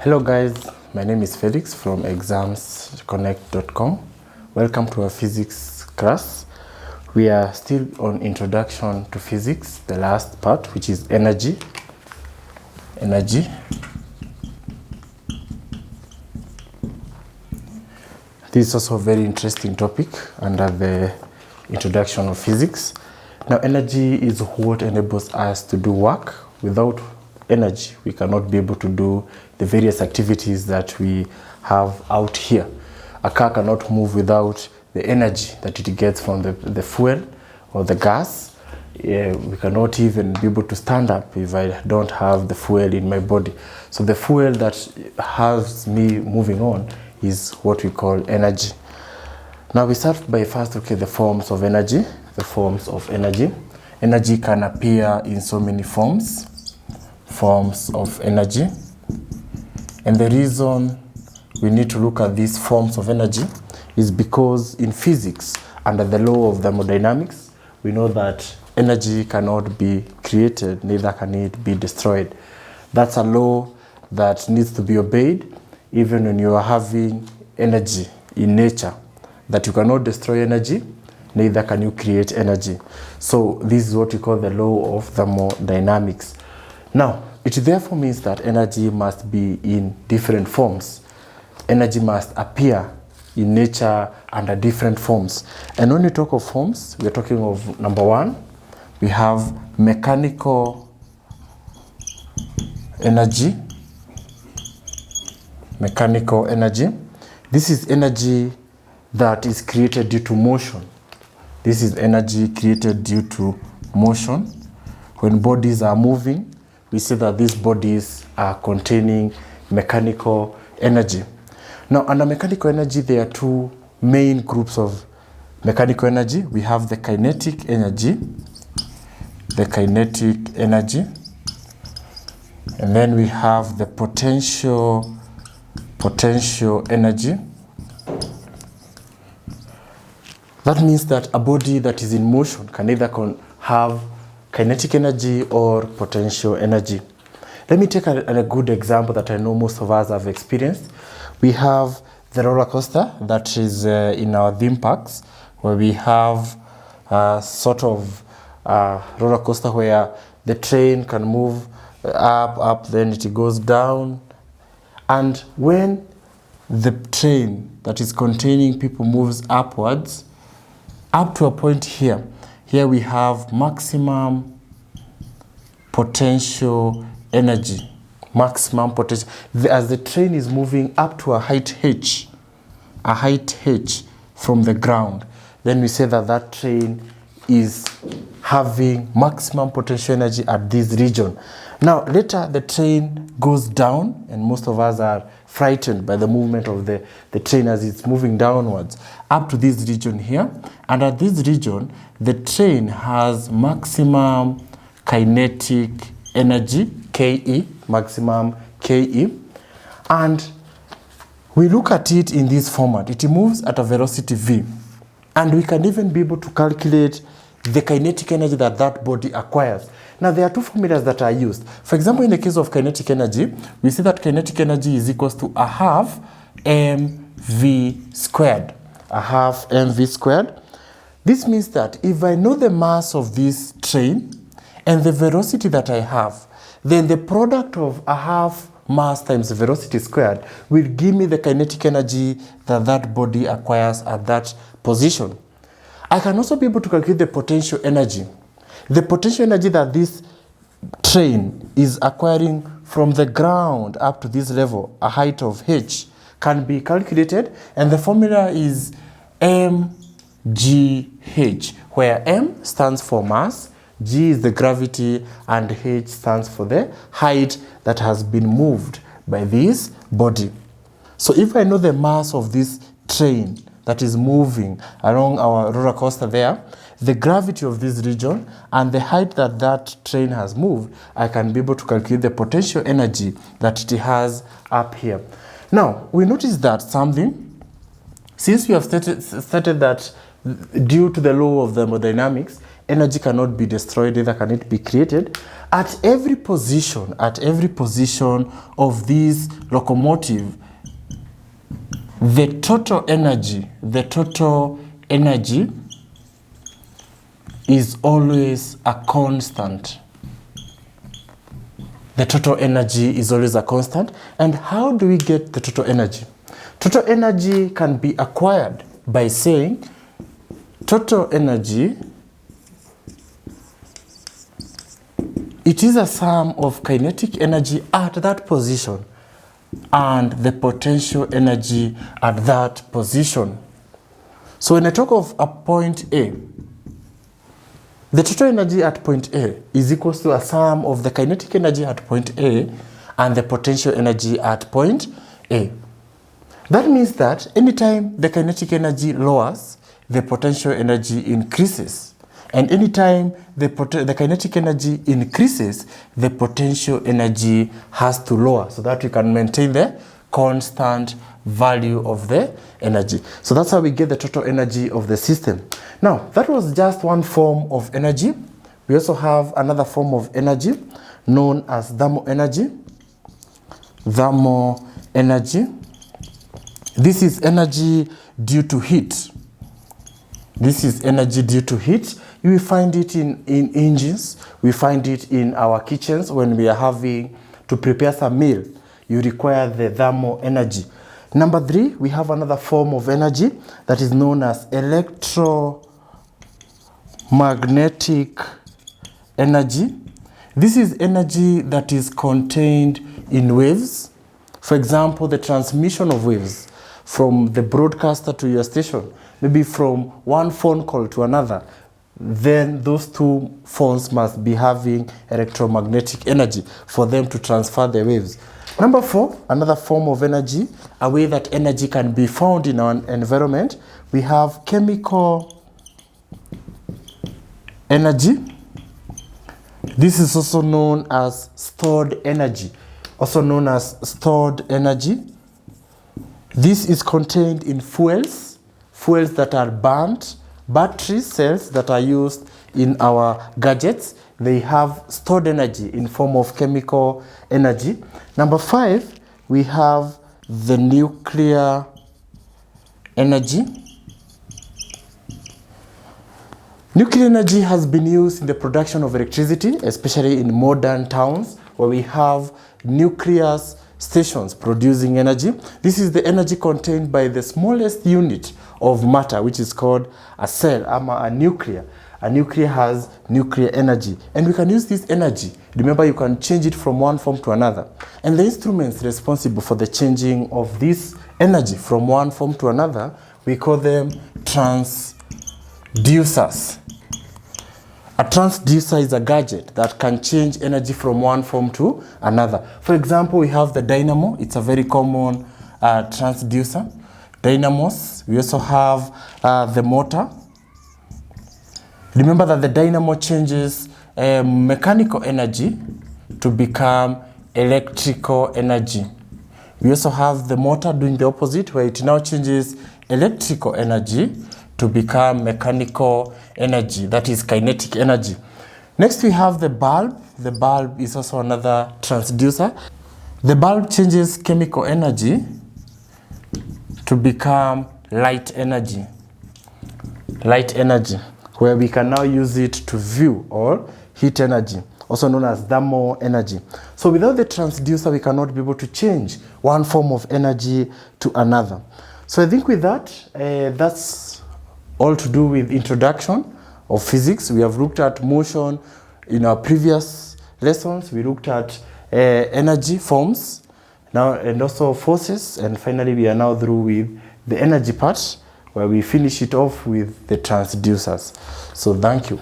Hello guys, my name is Felix from examsconnect.com. Welcome to our physics class. We are still on introduction to physics, the last part, which is energy. This is also a very interesting topic under the introduction of physics. Now, energy is what enables us to do work. Without energy, we cannot be able to do the various activities that we have out here. A car cannot move without the energy that it gets from the fuel or the gas. We cannot even be able to stand up if I don't have the fuel in my body. So the fuel that has me moving on is what we call energy. Now we start by first looking at the forms of energy. The forms of energy. Energy can appear in so many forms of energy. And the reason we need to look at these forms of energy is because in physics, under the law of thermodynamics, we know that energy cannot be created, neither can it be destroyed. That's a law that needs to be obeyed even when you are having energy in nature, that you cannot destroy energy, neither can you create energy. So this is what we call the law of thermodynamics. Now, it therefore means that energy must be in different forms. Energy must appear in nature under different forms. And when we talk of forms, we're talking of number one, we have mechanical energy. Mechanical energy. This is energy that is created due to motion. This is energy created due to motion. When bodies are moving, we see that these bodies are containing mechanical energy. Now, under mechanical energy, there are two main groups of mechanical energy. We have the kinetic energy, and then we have the potential energy. That means that a body that is in motion can either have kinetic energy or potential energy. Let me take a good example that I know most of us have experienced. We have the roller coaster that is in our theme parks, where we have a sort of roller coaster where the train can move up, then it goes down. And when the train that is containing people moves upwards, up to a point here we have maximum potential energy. Maximum potential. As the train is moving up to a height h from the ground, then we say that that train is having maximum potential energy at this region. Now, later the train goes down, and most of us are frightened by the movement of the train as it's moving downwards up to this region here. And at this region, the train has maximum kinetic energy, Ke, maximum Ke. And we look at it in this format. It moves at a velocity v. And we can even be able to calculate the kinetic energy that that body acquires. Now, there are two formulas that are used. For example, in the case of kinetic energy, we see that kinetic energy is equals to a half mv squared. A half mv squared. This means that if I know the mass of this train and the velocity that I have, then the product of a half mass times the velocity squared will give me the kinetic energy that that body acquires at that position. I can also be able to calculate the potential energy. The potential energy that this train is acquiring from the ground up to this level, a height of h, can be calculated, and the formula is mgh, where m stands for mass, g is the gravity, and h stands for the height that has been moved by this body. So if I know the mass of this train that is moving along our roller coaster there, the gravity of this region, and the height that that train has moved, I can be able to calculate the potential energy that it has up here. Now, we notice that since we have stated that due to the law of thermodynamics, energy cannot be destroyed, neither can it be created. At every position of this locomotive, the total energy is always a constant. The total energy is always a constant. And how do we get the total energy? Total energy can be acquired by saying total energy, it is a sum of kinetic energy at that position and the potential energy at that position. So when I talk of a point A, the total energy at point A is equal to a sum of the kinetic energy at point A and the potential energy at point A. That means that anytime the kinetic energy lowers, the potential energy increases. And anytime the kinetic energy increases, the potential energy has to lower so that we can maintain the constant value of the energy. So that's how we get the total energy of the system. Now, that was just one form of energy. We also have another form of energy known as thermal energy. Thermal energy. This is energy due to heat. This is energy due to heat. You will find it in engines. We find it in our kitchens when we are having to prepare some meal. You require the thermal energy. Number 3, we have another form of energy that is known as electromagnetic energy. This is energy that is contained in waves. For example, the transmission of waves from the broadcaster to your station, maybe from one phone call to another, then those two phones must be having electromagnetic energy for them to transfer the waves. Number 4, another form of energy, a way that energy can be found in our environment, we have chemical energy. This is also known as stored energy. This is contained in fuels that are burnt, battery cells that are used in our gadgets. They have stored energy in form of chemical energy. Number 5, we have the nuclear energy. Nuclear energy has been used in the production of electricity, especially in modern towns where we have nuclear stations producing energy. This is the energy contained by the smallest unit of matter, which is called a cell, a nuclear. A nuclear has nuclear energy, and we can use this energy. Remember, you can change it from one form to another. And the instruments responsible for the changing of this energy from one form to another, we call them transducers. A transducer is a gadget that can change energy from one form to another. For example, we have the dynamo. It's a very common transducer. Dynamos. We also have the motor. Remember that the dynamo changes mechanical energy to become electrical energy. We also have the motor doing the opposite, where it now changes electrical energy to become mechanical energy, that is kinetic energy. Next we have the bulb. The bulb is also another transducer. The bulb changes chemical energy to become light energy. Light energy, where we can now use it to view, or heat energy, also known as thermal energy. So without the transducer, we cannot be able to change one form of energy to another. So I think with that, that's all to do with introduction of physics. We have looked at motion in our previous lessons. We looked at energy forms now, and also forces, and finally we are now through with the energy part, where we finish it off with the transducers. So thank you.